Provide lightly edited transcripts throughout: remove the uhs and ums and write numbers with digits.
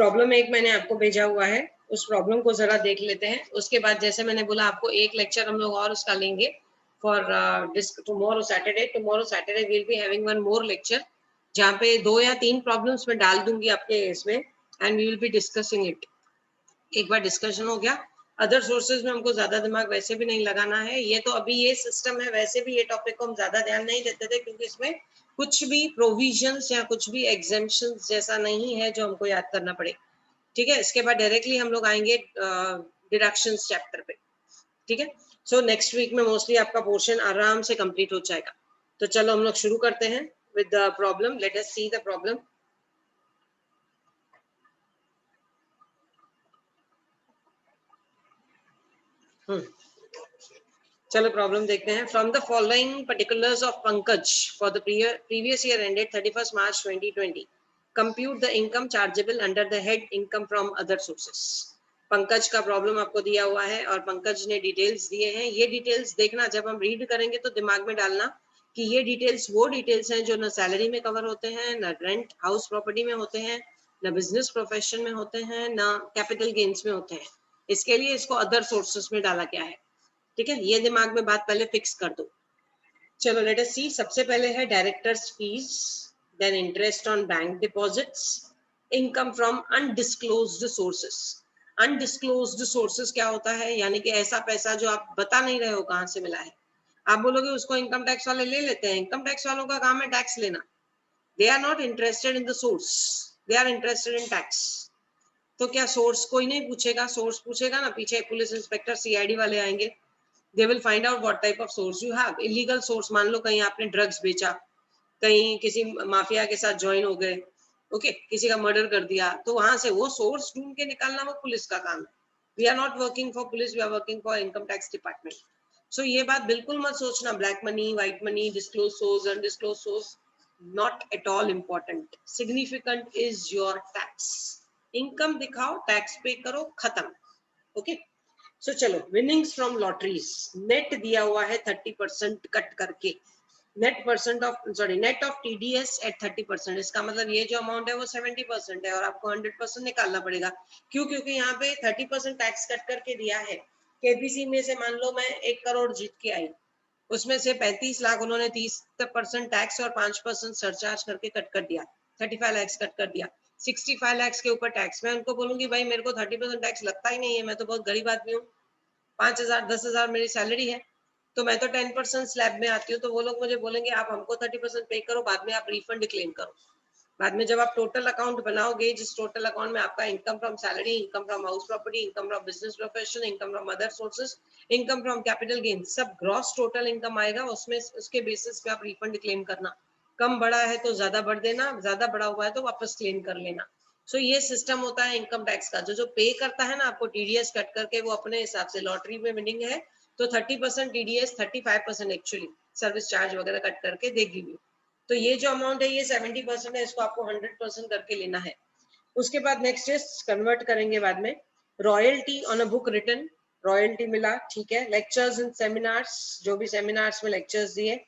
Problem एक मैंने आपको भेजा हुआ है, उस प्रॉब्लम को जरा देख लेते हैं। उसके बाद जैसे मैंने बोला आपको एक लेक्चर हम लोग और उसका लेंगे for tomorrow Saturday will be having one more lecture, जहाँ पे 2 या 3 प्रॉब्लम्स मैं डाल दूंगी आपके इसमें and we will be discussing it. एक बार डिस्कशन हो गया, अदर सोर्सेज में हमको ज्यादा दिमाग वैसे भी नहीं लगाना है। ये तो अभी ये सिस्टम है, वैसे भी ये टॉपिक को हम ज्यादा ध्यान नहीं देते थे क्योंकि इसमें कुछ भी प्रोविजंस या कुछ भी एग्जेम्पशंस जैसा नहीं है जो हमको याद करना पड़े। ठीक है, इसके बाद डायरेक्टली हम लोग आएंगे डिडक्शंस चैप्टर पे। ठीक है, सो नेक्स्ट वीक में मोस्टली आपका पोर्शन आराम से कंप्लीट हो जाएगा। तो चलो हम लोग शुरू करते हैं with the problem. Let us see the problem. चलो प्रॉब्लम देखते हैं। From the following particulars of Pankaj for the previous year ended 31 March 2020, compute the income chargeable under the head income from other sources. Pankaj का problem आपको दिया हुआ है और पंकज ने डिटेल्स दिए हैं। ये डिटेल्स देखना, जब हम रीड करेंगे तो दिमाग में डालना कि ये डिटेल्स वो डिटेल्स हैं जो न सैलरी में कवर होते हैं, न रेंट हाउस प्रॉपर्टी में होते हैं, न बिजनेस प्रोफेशन में होते हैं, न कैपिटल गेन्स में होते हैं। इसके लिए इसको अदर सोर्सेस में डाला गया है। ठीक है, ये दिमाग में बात पहले फिक्स कर दो। चलो लेट अस सी। सबसे पहले है directors fees, then interest on bank deposits, income from undisclosed sources. Undisclosed sources क्या होता है? यानी कि ऐसा पैसा जो आप बता नहीं रहे हो कहां से मिला है। आप बोलोगे उसको इनकम टैक्स वाले ले लेते हैं। इनकम टैक्स वालों का काम है टैक्स लेना। They are not interested in the source, they are interested in tax. तो क्या सोर्स कोई नहीं पूछेगा? सोर्स पूछेगा ना, पीछे पुलिस इंस्पेक्टर सीआईडी वाले आएंगे। They will find out what type of source you have. Illegal source, मान लो कहीं आपने ड्रग्स बेचा, कहीं किसी माफिया के साथ ज्वाइन हो गए, ओके, किसी का मर्डर कर दिया, तो वहां से वो सोर्स ढूंढ के निकालना वो पुलिस का काम है। We are not working for police, we are working for income tax department. So ये बात बिल्कुल मत सोचना black money, white money, disclose source, undisclose source, not at all important. Significant is your tax. Income दिखाओ, tax pay करो, खत्म। Okay, सो चलो, winnings from lotteries net दिया हुआ है 30% कट करके। Net of TDS at 30%। इसका मतलब ये जो अमाउंट है वो 70% है और आपको 100% निकालना पड़ेगा। क्यों? क्योंकि यहाँ पे 30% टैक्स कट करके दिया है। केबीसी में से मान लो मैं 1 करोड़ जीत के आई, उसमें से 35 लाख उन्होंने 30% टैक्स और 5% सरचार्ज करके कट कर दिया, 35 लाख कट कर दिया। 65 लाख के ऊपर टैक्स। मैं उनको बोलूंगी भाई मेरे को 30% टैक्स लगता ही नहीं है, मैं तो बहुत गरीब आदमी हूँ, 5,000 10,000 मेरी सैलरी है, तो मैं तो 10% स्लैब में आती हूँ। तो वो लोग मुझे बोलेंगे आप हमको 30% पे करो, बाद में आप रिफंड क्लेम करो। बाद में जब आप टोटल अकाउंट बनाओगे, जिस टोटल अकाउंट में आपका income from salary, income from house property, income from business profession, income from other sources, income from capital gain, सब ग्रॉस टोटल इनकम आएगा, उसमें उसके बेसिस पे आप रिफंड क्लेम करना। कम बड़ा है तो ज्यादा बढ़ देना, ज्यादा बड़ा हुआ है तो वापस क्लेम कर लेना। सो ये सिस्टम होता है इनकम टैक्स का। जो पे करता है ना आपको टीडीएस कट करके, वो अपने हिसाब से, लॉटरी में विनिंग है तो 30% टीडीएस, 35% एक्चुअली सर्विस चार्ज वगैरह कट करके देगी भी। तो ये जो अमाउंट है ये 70% है, इसको आपको 100% करके लेना है। उसके बाद नेक्स्ट इज कन्वर्ट करेंगे बाद में। Royalty on a book written, royalty मिला, ठीक है। लेक्चर्स इन सेमिनार्स, जो भी सेमिनार्स में लेक्चर्स दिए।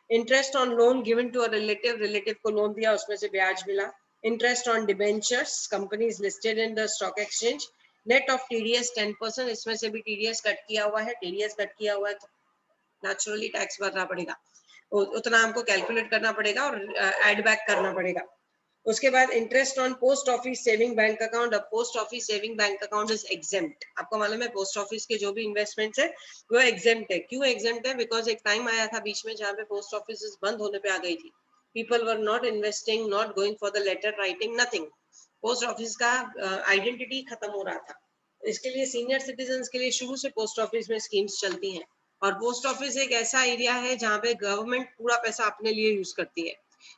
Interest on loan given to a relative, relative को लोन दिया उसमें से ब्याज मिला। Interest on debentures, companies listed in the stock exchange. Net of TDS 10%, इसमें से भी टीडीएस कट किया हुआ है। टीडीएस कट किया हुआ है तो नेचुरली टैक्स भरना पड़ेगा, उतना हमको कैलकुलेट करना पड़ेगा और एड बैक करना पड़ेगा। उसके बाद interest on post office saving bank account. अब post office saving bank account is exempt. आपको मालूम है पोस्ट ऑफिस के जो भी इन्वेस्टमेंट्स है वो एग्जेम्प्ट है। क्यों एग्जेम्प्ट है? बिकॉज एक टाइम आया था बीच में जहाँ पे पोस्ट ऑफिस बंद होने पे आ गई थी। People were not investing, not going for the letter writing, nothing. Post office का आइडेंटिटी खत्म हो रहा था। इसके लिए सीनियर सिटीजन के लिए शुरू से पोस्ट ऑफिस में स्कीम्स चलती हैं। और पोस्ट ऑफिस एक ऐसा एरिया है जहाँ पे गवर्नमेंट पूरा पैसा अपने लिए यूज करती है।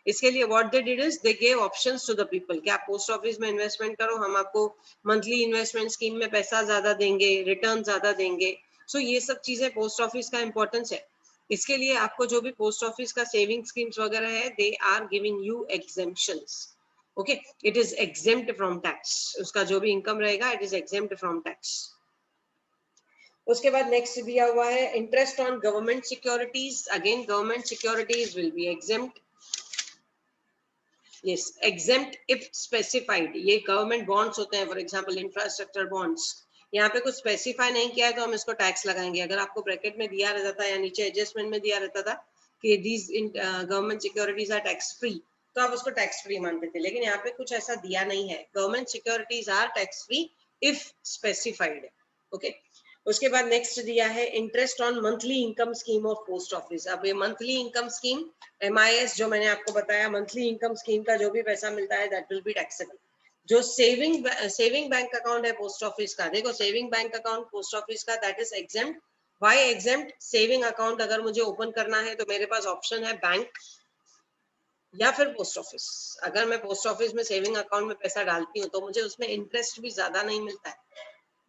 इसके लिए what they did is they gave options to the people कि आप पोस्ट ऑफिस में इन्वेस्टमेंट करो, हम आपको मंथली इन्वेस्टमेंट स्कीम में पैसा ज्यादा देंगे, रिटर्न ज्यादा देंगे। सो ये सब चीजें पोस्ट ऑफिस का इंपॉर्टेंस है। इसके लिए आपको जो भी पोस्ट ऑफिस का सेविंग स्कीम्स वगैरह है, they are giving you exemptions. Okay, it is exempt from tax. उसका जो भी इनकम रहेगा it is exempt from tax. उसके बाद नेक्स्ट दिया हुआ है interest on government securities. Again government securities will be exempt. Yes, exempt if specified, ये गवर्नमेंट बॉन्ड्स होते हैं, फॉर एग्जांपल इंफ्रास्ट्रक्चर बॉन्ड्स, यहाँ पे कुछ स्पेसिफाई नहीं किया है तो हम इसको टैक्स लगाएंगे। अगर आपको ब्रैकेट में दिया रहता था या नीचे एडजस्टमेंट में दिया रहता था कि these government securities are tax free, तो आप उसको टैक्स फ्री मानते थे, लेकिन यहाँ पे कुछ ऐसा दिया नहीं है। Government securities are tax free if specified. Okay, उसके बाद नेक्स्ट दिया है interest on monthly income scheme of post office. अब ये मंथली इनकम स्कीम MIS जो मैंने आपको बताया, मंथली इनकम स्कीम का जो भी पैसा मिलता है दैट विल बी टैक्सेबल। जो सेविंग बैंक अकाउंट है पोस्ट ऑफिस का, देखो saving bank account post office का that is exempt. Why exempt? Saving account अगर मुझे ओपन करना है तो मेरे पास ऑप्शन है बैंक या फिर पोस्ट ऑफिस। अगर मैं पोस्ट ऑफिस में सेविंग अकाउंट में पैसा डालती हूँ तो मुझे उसमें इंटरेस्ट भी ज्यादा नहीं मिलता है,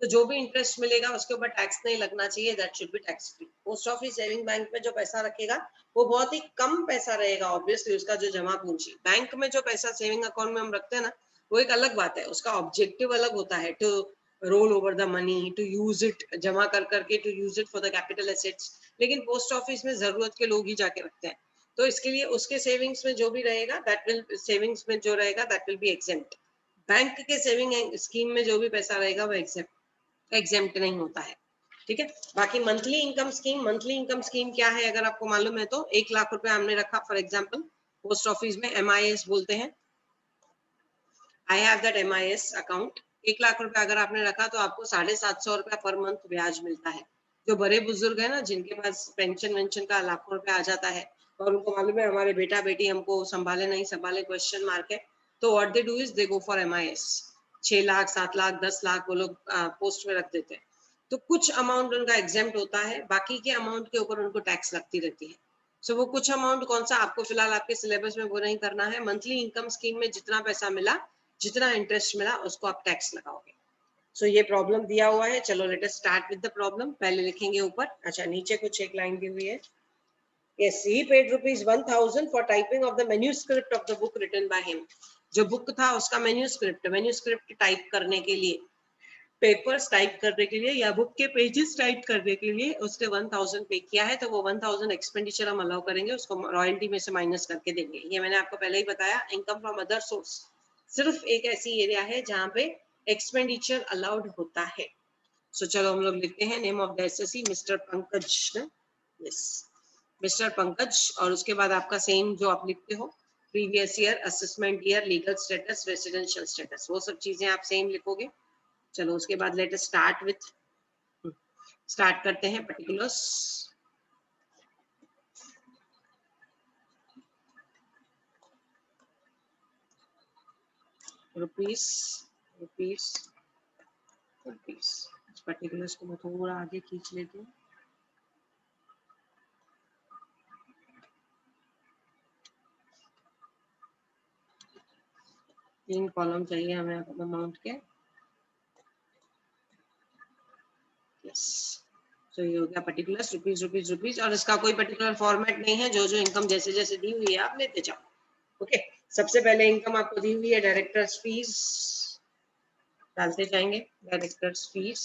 तो जो भी इंटरेस्ट मिलेगा उसके ऊपर टैक्स नहीं लगना चाहिए, that should be tax free. Post office saving bank में जो पैसा रखेगा वो बहुत ही कम पैसा रहेगा, ऑब्वियसली उसका जो जमा पूंजी। बैंक में जो पैसा सेविंग अकाउंट में हम रखते हैं ना, वो एक अलग बात है, उसका ऑब्जेक्टिव अलग होता है, to roll over the money, to use it, जमा कर करके to use it for the capital assets. लेकिन पोस्ट ऑफिस में जरूरत के लोग ही जाके रखते हैं, तो इसके लिए उसके सेविंग्स में जो भी रहेगा दैट विल, सेविंग्स में जो रहेगा that will be exempt. Bank के सेविंग स्कीम में जो भी पैसा रहेगा वो एग्जेम्प्ट नहीं होता है, ठीक है। बाकी मंथली इनकम स्कीम क्या है अगर आपको मालूम है तो, 1 लाख रुपए हमने रखा फॉर एग्जांपल पोस्ट ऑफिस में, MIS बोलते हैं, I have that MIS account. 1 lakh रुपए अगर आपने रखा तो आपको 750 रुपया पर मंथ ब्याज मिलता है। जो बड़े बुजुर्ग है ना, जिनके पास पेंशन वेंशन का लाखों रुपया आ जाता है और उनको मालूम है हमारे बेटा बेटी हमको संभाले नहीं संभाले, क्वेश्चन मार्क है, तो what they do is they go for MIS। 6 lakh 7 lakh 10 lakh वो लोग पोस्ट में रख देते हैं, तो कुछ अमाउंट उनका एग्जेम्प्ट होता है, बाकी के अमाउंट के ऊपर उनको टैक्स लगती रहती है। सो वो कुछ अमाउंट कौन सा आपको फिलहाल आपके सिलेबस में वो नहीं करना है। मंथली इनकम स्कीम में जितना पैसा मिला, जितना इंटरेस्ट मिला, उसको आप टैक्स लगाओगे। सो ये प्रॉब्लम दिया हुआ है, चलो let us start with the problem. पहले लिखेंगे ऊपर, अच्छा नीचे कुछ एक लाइन दी हुई है। Yes, he paid ₹1,000 for typing of the manuscript of the book written by him. जो बुक था उसका मैन्यूस्क्रिप्ट टाइप करने के लिए, पेपर्स टाइप करने के लिए या बुक के पेजेस टाइप करने के लिए उसने 1000 पे किया है, तो वो 1000 एक्सपेंडिचर हम अलाउ करेंगे, उसको रॉयल्टी में से माइनस करके देंगे। ये मैंने आपको पहले ही बताया। इनकम फ्रॉम अदर सोर्स सिर्फ एक ऐसी एरिया है जहाँ पे एक्सपेंडिचर अलाउड होता है। सो चलो हम लोग लिखते हैं name of the assessee mister Pankaj. Yes, mister Pankaj, और उसके बाद आपका सेम जो आप लिखते हो, previous year, assessment year, legal status, residential status, वो सब चीजें आप सेम लिखोगे। चलो उसके बाद लेट अस स्टार्ट करते हैं particulars. Rupees rupees rupees, particulars को मैं थोड़ा आगे खींच लेती हूँ। तीन कॉलम चाहिए हमें अमाउंट के। यस, तो ये हो गया पर्टिकुलर्स, रुपीस रुपीस रुपीस, और इसका कोई पर्टिकुलर फॉर्मेट नहीं है, जो जो इनकम जैसे जैसे दी हुई है आप लेते जाओ। ओके, सबसे पहले इनकम आपको दी हुई है डायरेक्टर्स फीस, डालते जाएंगे directors fees,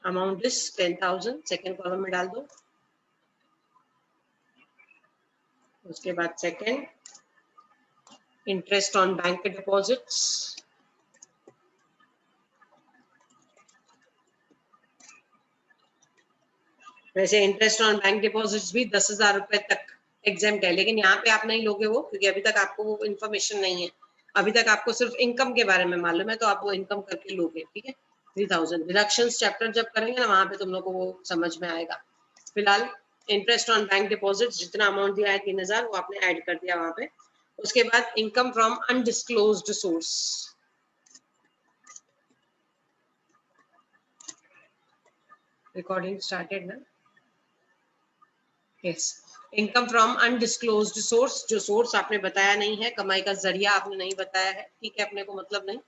amount is 10,000, second column में डाल दो। उसके बाद second, interest on bank deposits, वैसे इंटरेस्ट ऑन बैंक डिपॉजिट्स भी 10,000 रुपए तक एग्जेम्प्ट है, लेकिन यहाँ पे आप नहीं लोगे वो, क्योंकि अभी तक आपको वो इन्फॉर्मेशन नहीं है। अभी तक आपको सिर्फ इनकम के बारे में मालूम है, तो आप वो इनकम करके लोगे, ठीक है। 3,000 डिडक्शंस चैप्टर जब करेंगे ना, वहां पे तुम लोग को वो समझ में आएगा। फिलहाल इंटरेस्ट ऑन बैंक डिपॉजिट जितना अमाउंट दिया है 3,000, वो आपने ऐड कर दिया वहां पे। उसके बाद income from undisclosed source, recording started ना। Yes, income from undisclosed source, जो सोर्स आपने बताया नहीं है, कमाई का जरिया आपने नहीं बताया है, ठीक है, अपने को मतलब नहीं।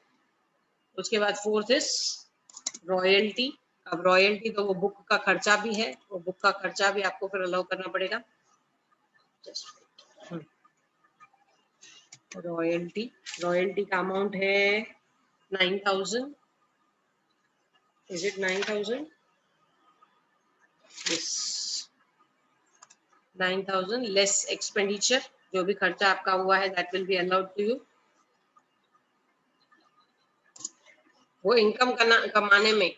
उसके बाद फोर्थ इज रॉयल्टी। अब रॉयल्टी तो वो बुक का खर्चा भी है, वो बुक का खर्चा भी आपको फिर अलाउ करना पड़ेगा। रॉयल्टी, रॉयल्टी का अमाउंट है 9,000। Is it 9,000? Yes, 9,000 less expenditure, जो भी खर्चा आपका हुआ है that will be allowed to you. वो इनकम कमाने में,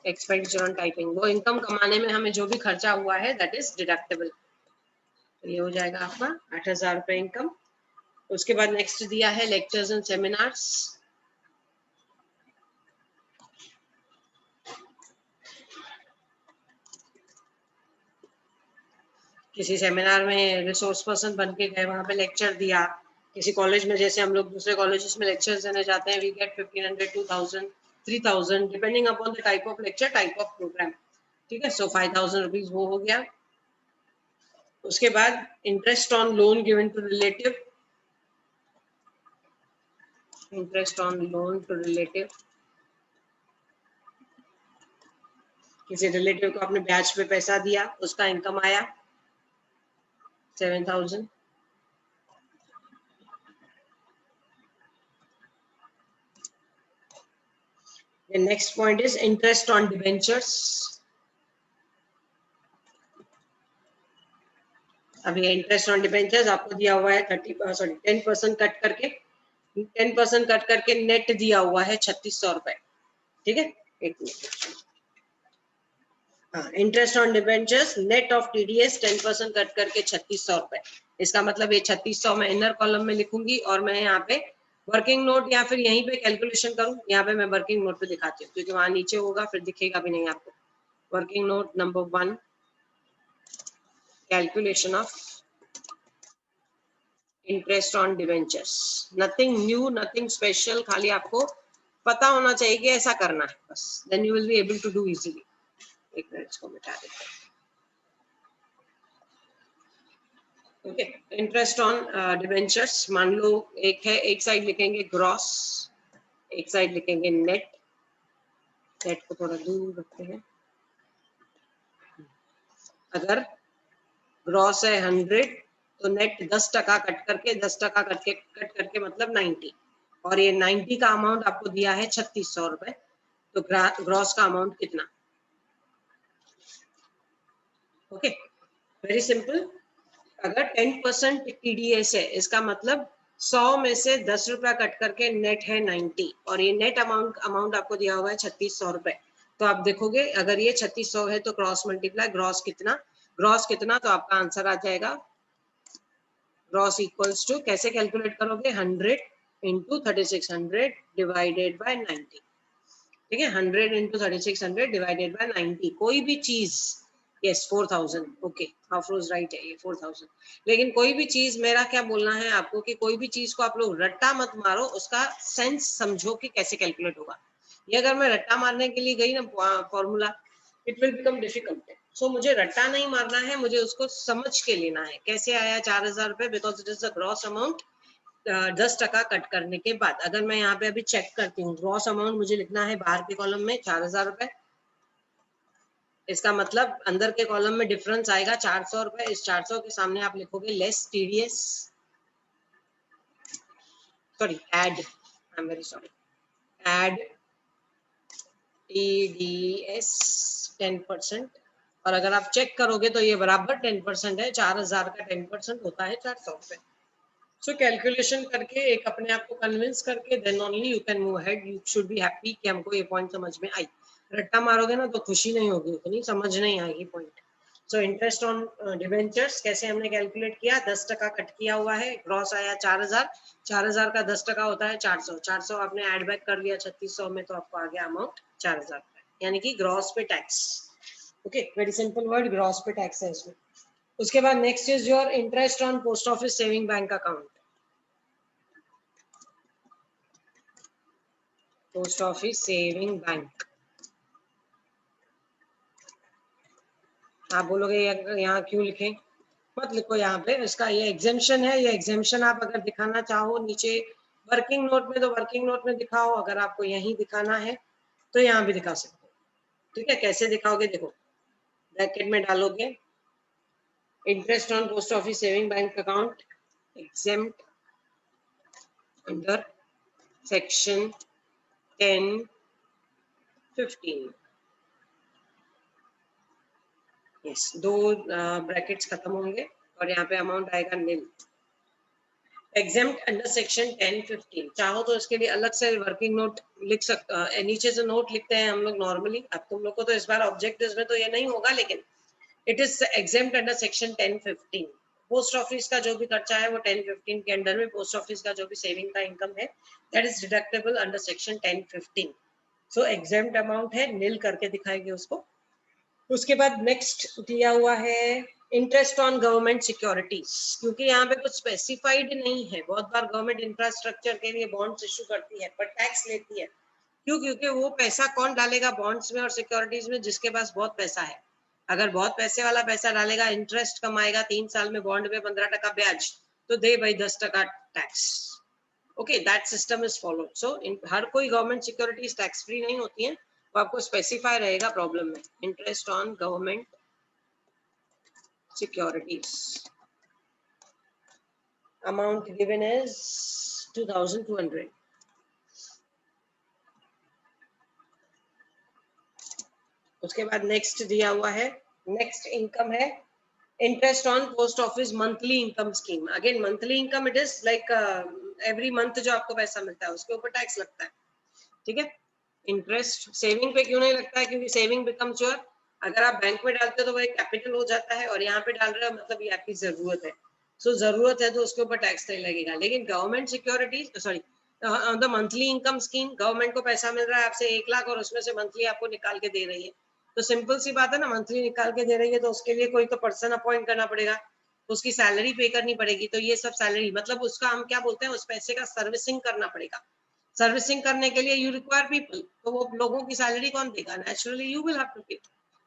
एक्सपेंडिचर ऑन टाइपिंग, वो इनकम कमाने में हमें जो भी खर्चा हुआ है दैट इज डिडक्टेबल। तो ये हो जाएगा आपका 8,000 रुपए इनकम। उसके बाद नेक्स्ट दिया है लेक्चर्स एंड सेमिनार्स। किसी सेमिनार में रिसोर्स पर्सन बन के गए, वहां पे लेक्चर दिया। किसी कॉलेज में, जैसे हम लोग दूसरे कॉलेजेस में लेक्चर देने जाते हैं, we get 1500, 2000, 3000 depending upon the type of lecture, type of program. ठीक है, सो 5000 रुपीज वो हो गया। उसके बाद interest on loan given to relative, interest on loan to relative, किसी रिलेटिव को आपने ब्याज पे पैसा दिया, उसका इनकम आया 7000। The next point is interest on debentures. अब ये इंटरेस्ट ऑन डिबेंचर्स आपको दिया हुआ है 10% कट करके, 10% कट करके नेट दिया हुआ है 3600 रुपए। ठीक है, एक मिनट। हाँ, interest on debentures net of TDS 10% cut करके 3600 रुपए। इसका मतलब ये 3600 मैं इनर कॉलम में लिखूंगी और मैं यहाँ पे वर्किंग नोट या फिर यहीं पे कैलकुलेशन करूँ, यहाँ पे मैं वर्किंग नोट पे दिखाती हूँ क्योंकि वहां नीचे होगा फिर दिखेगा भी नहीं आपको। Working note number 1, calculation of interest on debentures. Nothing new, nothing special, खाली आपको पता होना चाहिए कि ऐसा करना है बस, then you will be able to do easily. एक मिनट, इसको मिटा देते हैं। ओके, इंटरेस्ट ऑन डिवेंचर्स, मान लो एक है, एक साइड लिखेंगे ग्रॉस, एक साइड लिखेंगे नेट। नेट को थोड़ा दूर रखते हैं। अगर ग्रॉस है 100 तो नेट 10% कट करके, 10% कट करके मतलब 90, और ये 90 का अमाउंट आपको दिया है 3600 रुपए। तो ग्रॉस का अमाउंट कितना? Okay, very simple. अगर 10% टीडीएस है, इसका मतलब 100 में से 10 रुपया कट करके नेट है 90, और ये नेट अमाउंट आपको दिया हुआ है 3600 रुपए। तो आप देखोगे अगर ये 3600 है तो क्रॉस मल्टीप्लाई, ग्रॉस कितना, ग्रॉस कितना, तो आपका आंसर आ जाएगा ग्रॉस इक्वल्स टू, कैसे कैलकुलेट करोगे, 100 इंटू 3600 डिवाइडेड बाय 90। ठीक है, 100 इंटू 3600 डिवाइडेड बाय 90। कोई भी चीज, यस 4000, ओके, अफरोज राइट है, ये 4000। लेकिन कोई भी चीज, मेरा क्या बोलना है आपको कि कोई भी चीज को आप लोग रट्टा मत मारो, उसका सेंस समझो कि कैसे कैलकुलेट होगा। ये अगर मैं रट्टा मारने के लिए गई ना formula, it will become difficult. So मुझे रट्टा नहीं मारना है, मुझे उसको समझ के लेना है। कैसे आया 4000 रुपए, because it is the gross amount 10% cut करने के बाद। अगर मैं यहाँ पे अभी चेक करती हूँ, ग्रॉस अमाउंट मुझे लिखना है बाहर के कॉलम में 4000 रुपए, इसका मतलब अंदर के कॉलम में डिफरेंस आएगा 400 रुपए। इस 400 के सामने आप लिखोगे less TDS, sorry add, I am very sorry, add TDS 10%। और अगर आप चेक करोगे तो ये बराबर 10% है, 4000 का 10% होता है 400 रुपए। सो कैलकुलेशन करके, एक अपने आप को कन्विंस करके, then only you can move ahead. You should be happy कि हमको ये पॉइंट समझ में आई। रट्टा मारोगे ना तो खुशी नहीं होगी, उतनी समझ नहीं आएगी point. So interest on debentures कैसे हमने कैलकुलेट किया, 10% कट किया हुआ है, ग्रॉस आया 4000, 4000 का 10% होता है 400, 400 आपने एड बैक कर लिया 3600 में, तो आपको आ गया अमाउंट 4000, यानी कि ग्रॉस पे tax. Okay, very simple word, gross पे टैक्स है इसमें। उसके बाद next is your interest on post office saving bank account. Post office saving bank, आप बोलोगे यहाँ क्यों लिखें, मत लिखो यहाँ पे, इसका ये एग्जेम्पशन है। ये एग्जेम्पशन आप अगर दिखाना चाहो नीचे वर्किंग नोट में तो वर्किंग नोट में दिखाओ, अगर आपको यहीं दिखाना है तो यहाँ भी दिखा सकते हो। ठीक है, कैसे दिखाओगे, देखो ब्रैकेट में डालोगे interest on post office saving bank account exempt under section 10(15). Yes, दो ब्रैकेट्स खत्म होंगे और यहाँ पे अमाउंट आएगा नील। एग्जेम्प्ट अंडर सेक्शन 1015, चाहो तो इसके लिए अलग से वर्किंग नोट लिख सकते, नीचे से नोट लिखते हैं हम लोग नॉर्मली। अब तुम लोग को तो इस बार ऑब्जेक्टिव्स में तो ये नहीं होगा, लेकिन it is exempt under section 1015। Post office का जो भी खर्चा है वो 1015 के अंडर में, पोस्ट ऑफिस का जो भी सेविंग का इनकम है that is deductible under section 1015। So exempt amount है, नील करके दिखाएंगे उसको। उसके बाद नेक्स्ट दिया हुआ है इंटरेस्ट ऑन गवर्नमेंट सिक्योरिटीज, क्योंकि यहाँ पे कुछ स्पेसिफाइड नहीं है। बहुत बार गवर्नमेंट इंफ्रास्ट्रक्चर के लिए बॉन्ड्स इशू करती है पर टैक्स लेती है, क्यों? क्योंकि वो पैसा कौन डालेगा बॉन्ड्स में और सिक्योरिटीज में? जिसके पास बहुत पैसा है। अगर बहुत पैसे वाला पैसा डालेगा, इंटरेस्ट कमाएगा, 3 साल में बॉन्ड में 15% ब्याज, तो दे भाई 10% tax. Okay, that system is followed. So हर कोई गवर्नमेंट सिक्योरिटीज टैक्स फ्री नहीं होती है, तो आपको स्पेसिफाई रहेगा प्रॉब्लम में, interest on government securities. Amount given is 2200। उसके बाद नेक्स्ट दिया हुआ है, नेक्स्ट इनकम है interest on post office monthly income scheme. Again monthly income, it is like every month जो आपको पैसा मिलता है उसके ऊपर टैक्स लगता है, ठीक है। इंटरेस्ट सेविंग पे क्यों नहीं लगता है? क्योंकि सेविंग बिकम्स योर, अगर आप बैंक में डालते हो तो वो एक कैपिटल हो जाता है, और यहाँ पे डाल रहे हो मतलब ये आपकी जरूरत है। सो जरूरत है तो उसके ऊपर टैक्स नहीं लगेगा। लेकिन government securities, sorry the monthly income scheme, government को पैसा मिल रहा है आपसे 1 लाख और उसमें से मंथली आपको निकाल के दे रही है, तो सिंपल सी बात है ना, मंथली निकाल के दे रही है तो उसके लिए कोई तो पर्सन अपॉइंट करना पड़ेगा, तो उसकी सैलरी पे करनी पड़ेगी। तो ये सब सैलरी मतलब उसका हम क्या बोलते हैं, उस पैसे का सर्विसिंग करना पड़ेगा। सर्विसिंग करने के लिए यू रिक्वायर पीपल, तो वो लोगों की सैलरी कौन देगा? Naturally you will have to pay,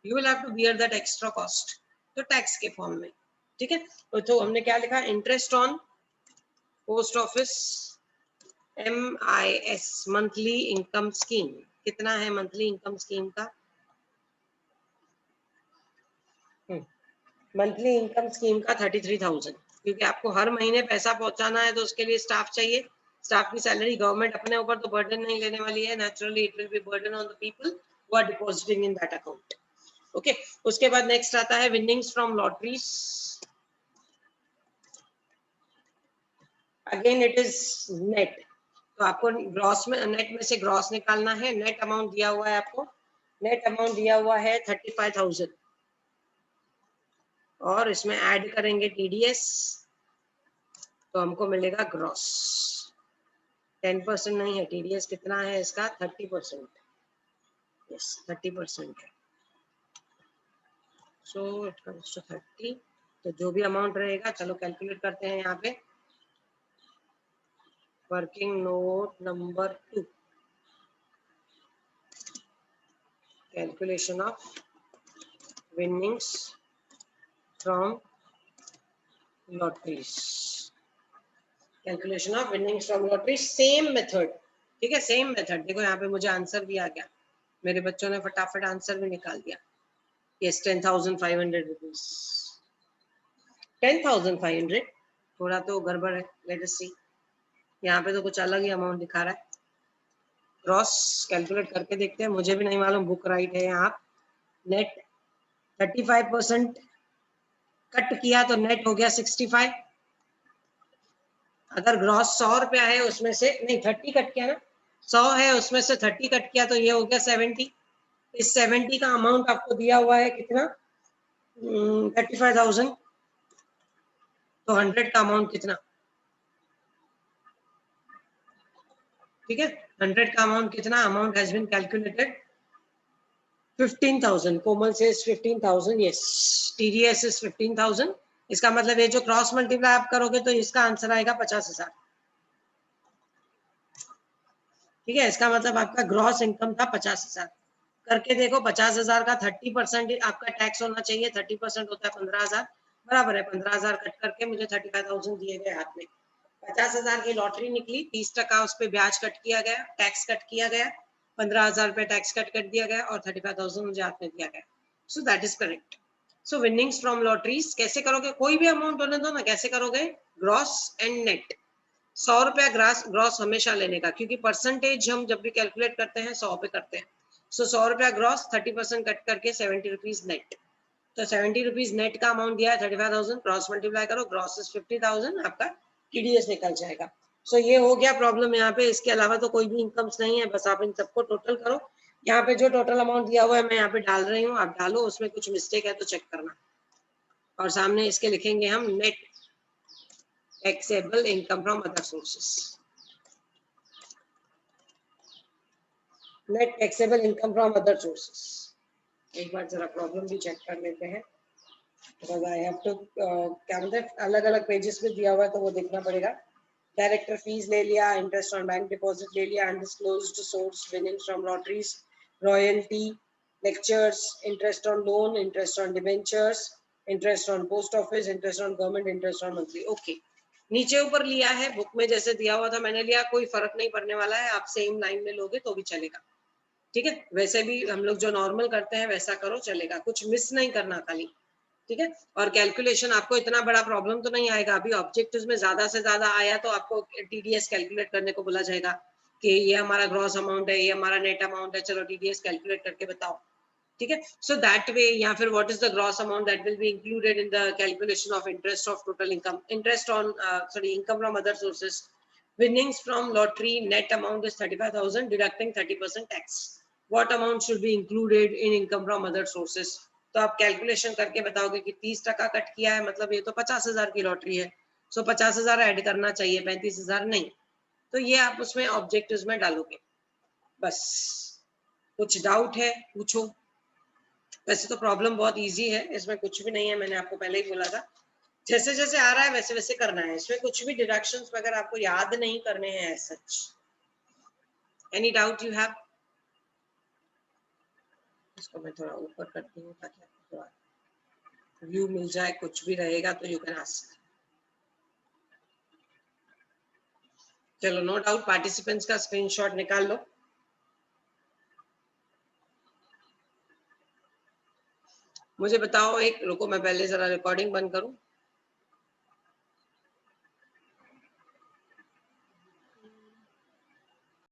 you will have to bear that extra cost, तो टैक्स के फॉर्म में, ठीक है। तो हमने क्या लिखा, interest on post office MIS monthly income scheme. कितना है मंथली इनकम स्कीम का? मंथली इनकम स्कीम का 33,000, क्योंकि आपको हर महीने पैसा पहुंचाना है तो उसके लिए स्टाफ चाहिए। स्टाफ की सैलरी गवर्नमेंट अपने ऊपर तो बर्डन नहीं लेने वाली है, naturally it will be burden on the people who are depositing in that account. Okay, उसके बाद नेक्स्ट आता है winnings from lotteries. Again it is net, तो आपको ग्रॉस में, नेट में से ग्रॉस निकालना है। नेट अमाउंट दिया हुआ है आपको, नेट अमाउंट दिया हुआ है 35,000, और इसमें ऐड करेंगे TDS तो हमको मिलेगा ग्रॉस। 10% नहीं है, TDS कितना है इसका? 30%, यस 30% है। सो इट कम्स टू 30, तो जो भी अमाउंट रहेगा, चलो कैलकुलेट करते हैं। यहाँ पे working note number 2, calculation of winnings from lotteries, calculation of winnings from lottery, same method, ठीक है, सेम मेथड। देखो यहाँ पे मुझे आंसर भी आ गया, मेरे बच्चों ने फटाफट आंसर भी निकाल दिया। यस 10,500 रुपीज, 10,500, थोड़ा तो गड़बड़ है, लेट अस सी। यहाँ पे तो कुछ अलग ही अमाउंट दिखा रहा है। क्रॉस कैलकुलेट करके देखते हैं, मुझे भी नहीं मालूम, बुक राइट है यहाँ। नेट 35% कट किया तो नेट हो गया 65। अगर ग्रॉस 100 रुपया है, उसमें से नहीं 30 कट किया ना, 100 है उसमें से 30 कट किया तो ये हो गया 70। इस 70 का अमाउंट आपको दिया हुआ है कितना? 35,000, तो 100 का अमाउंट कितना? ठीक है, 100 का अमाउंट कितना? Amount has been calculated 15,000। कोमल से 15,000, यस TDS इज 15,000। इसका मतलब ये जो क्रॉस मल्टीप्लाई आप करोगे तो इसका आंसर आएगा 50,000, ठीक है। इसका मतलब आपका ग्रॉस इनकम था 50,000। करके देखो, 50,000 का 30% आपका टैक्स होना चाहिए, 30% होता है 15,000, बराबर है 15,000 कट करके मुझे 35,000 दिए गए हाथ में। 50,000 की लॉटरी निकली, 30% उस पर ब्याज कट किया गया, टैक्स कट किया गया, 15,000 पे टैक्स कट कर दिया गया और 35,000 मुझे हाथ में दिया गया। So that is correct. So winnings from lotteries कैसे करोगे? कोई भी अमाउंट होने दो ना, कैसे करोगे? Gross and net. 100 रुपया ग्रॉस हमेशा लेने का, क्योंकि परसेंटेज हम जब भी कैलकुलेट करते हैं 100 पे करते हैं। सो 100 रुपया ग्रॉस, 30% कट करके 70 रुपीज नेट, तो 70 रुपीज नेट का अमाउंट दिया है 35,000, क्रॉस मल्टीप्लाई करो, ग्रॉस इज 50,000, आपका टीडीएस निकल जाएगा। सो ये हो गया प्रॉब्लम यहाँ पे। इसके अलावा तो कोई भी इनकम्स नहीं है, बस आप इन सबको टोटल करो। यहाँ पे जो टोटल अमाउंट दिया हुआ है मैं यहाँ पे डाल रही हूँ, आप डालो, उसमें कुछ मिस्टेक है तो चेक करना। और सामने इसके लिखेंगे हम net taxable income from other sources, net taxable income from other sources. एक बार जरा प्रॉब्लम भी चेक कर लेते हैं, बिकॉज आई हैव टू, क्या बोलते हैं, अलग अलग पेजेस में दिया हुआ है तो वो देखना पड़ेगा। डायरेक्टर फीस ले लिया, इंटरेस्ट ऑन बैंक डिपॉजिट ले लिया, undisclosed source winnings from lotteries, royalty, lectures, interest on loan, interest on debentures, interest on post office, interest on government, interest on monthly. Okay, नीचे ऊपर लिया है, बुक में जैसे दिया हुआ था मैंने लिया, कोई फर्क नहीं पड़ने वाला है, आप सेम लाइन में लोगे तो भी चलेगा। ठीक है, वैसे भी हम लोग जो नॉर्मल करते हैं वैसा करो, चलेगा, कुछ मिस नहीं करना खाली। ठीक है, और कैलकुलेशन आपको इतना बड़ा प्रॉब्लम तो नहीं आएगा। अभी ऑब्जेक्टिव्स में ज्यादा से ज्यादा आया तो आपको टीडीएस कैलकुलेट करने को बोला जाएगा कि ये हमारा ग्रॉस अमाउंट है, ये हमारा नेट अमाउंट है, चलो टीडीएस कैलकुलेट करके बताओ। ठीक है, सो दैट वे, या फिर what is the gross amount that will be included in the calculation of interest of total income, interest on sorry income from other sources, winnings from lottery, net amount is 35,000 deducting 30% tax. What amount should be included in income from other sources? तो आप calculation करके बताओगे कि 30% cut किया है, मतलब ये तो 50,000 की लॉटरी है, सो 50,000 ऐड करना चाहिए, 35,000 नहीं। तो ये आप उसमें ऑब्जेक्टिव्स में डालोगे। बस कुछ डाउट है पूछो। वैसे तो प्रॉब्लम बहुत इजी है, इसमें कुछ भी नहीं है, मैंने आपको पहले ही बोला था, जैसे जैसे आ रहा है वैसे वैसे करना है। इसमें कुछ भी डिडक्शंस वगैरह आपको याद नहीं करने हैं as such. Any doubt you have? इसको मैं थोड़ा ऊपर करती हूँ ताकि आपको थोड़ा व्यू मिल जाए, कुछ भी रहेगा तो यू कैन आस्क। चलो, नो डाउट, पार्टिसिपेंट्स का स्क्रीनशॉट निकाल लो। मुझे बताओ, एक रुको, मैं पहले जरा रिकॉर्डिंग बंद करूं।